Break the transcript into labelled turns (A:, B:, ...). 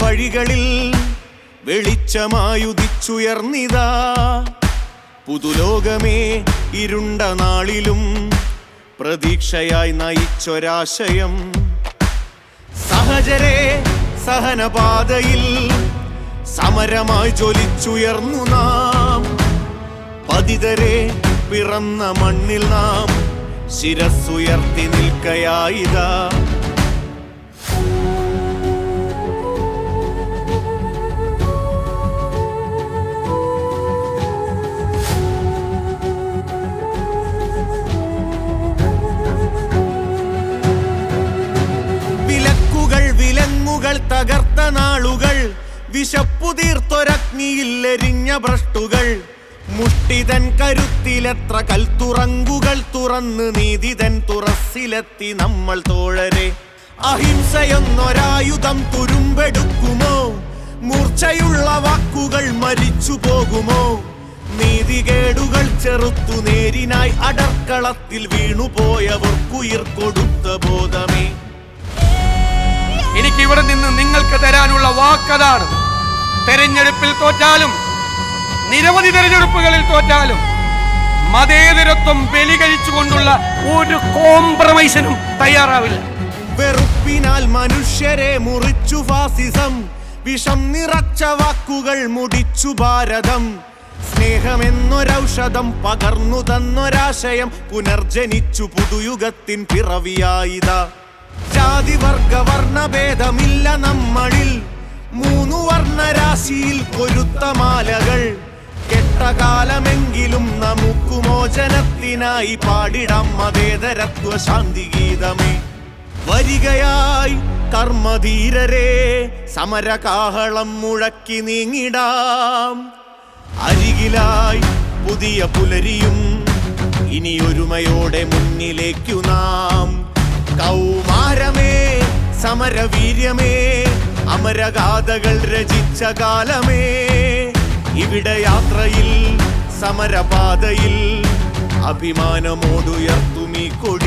A: വഴികളിൽ വെളിച്ചമായുദിച്ചുയർന്നിതാ. പുതുലോകമേ ഇരുണ്ട നാളിലും പ്രതീക്ഷയായി നയിച്ചൊരാശയം. സഹചരേ സഹനപാതയിൽ സമരമായി ജ്വലിച്ചുയർന്നു നാം. പതിതരെ പിറന്ന മണ്ണിൽ നാം ശിരസ്സുയർത്തി നിൽക്കയായിതാ. വിലങ്ങുകൾ തകർത്ത നാളുകൾ, വിശപ്പുതീർത്തൊരഗ്നിയിൽ എരിഞ്ഞ ഭ്രഷ്ടുകൾ. മുഷ്ടിതൻ കരുത്തിലെത്ര കൽത്തുറങ്കുകൾ തുറന്ന് നീതിതൻ തുറസ്സിലെത്തി നമ്മൾ തോഴരെ. അഹിംസയെന്നൊരായുധം തുരുമ്പെടുക്കുമോ? മൂർച്ചയുള്ള വാക്കുകൾ മരിച്ചു പോകുമോ? നീതികേടുകൾ ചെറുത്തു നേരിനായി അടർക്കളത്തിൽ വീണുപോയവർക്കുയിർ കൊടുത്ത ബോധമേ.
B: എനിക്ക് ഇവിടെ നിന്ന് നിങ്ങൾക്ക് തരാനുള്ള വാക്കതാണ്. തെരഞ്ഞെടുപ്പിൽ തോറ്റാലും നിരവധി തെരഞ്ഞെടുപ്പുകളിൽ തോറ്റാലും മതേതരത്വം ബലികഴിച്ചുകൊണ്ടുള്ള ഒരു കോംപ്രമൈസിനും തയ്യാറാവില്ല.
A: വെറുപ്പിനാൽ മനുഷ്യരെ മുറിച്ചു ഫാസിസം, വിഷം നിറച്ച വാക്കുകൾ മുടിച്ചു ഭാരതം. സ്നേഹമെന്നൊരൗഷധം പകർന്നു തന്നൊരാശയം പുനർജനിച്ചു പുതുയുഗത്തിൻ പിറവിയായിതാ. ജാതി വർഗ വർണ്ണഭേദമില്ല നമ്മളിൽ, മൂന്നു വർണ്ണരാശിയിൽ കൊരുത്ത മാലകൾ. കെട്ടകാലമെങ്കിലും നമുക്കു മോചനത്തിനായി പാടിടാം മതേതരത്വ ശാന്തിഗീതമേ. വരികയായി കർമ്മധീരരെ സമരകാഹളം മുഴക്കി നീങ്ങിടാം. അരികിലായി പുതിയ പുലരിയും ഇനിയൊരുമയോടെ മുന്നിലേക്കു നാം. കൗമാരമേ സമരവീര്യമേ അമരഗാഥകൾ രചിച്ച കാലമേ. ഇവിടെ യാത്രയിൽ സമരപാതയിൽ അഭിമാനമോടുയർത്തുമീ കൊടി.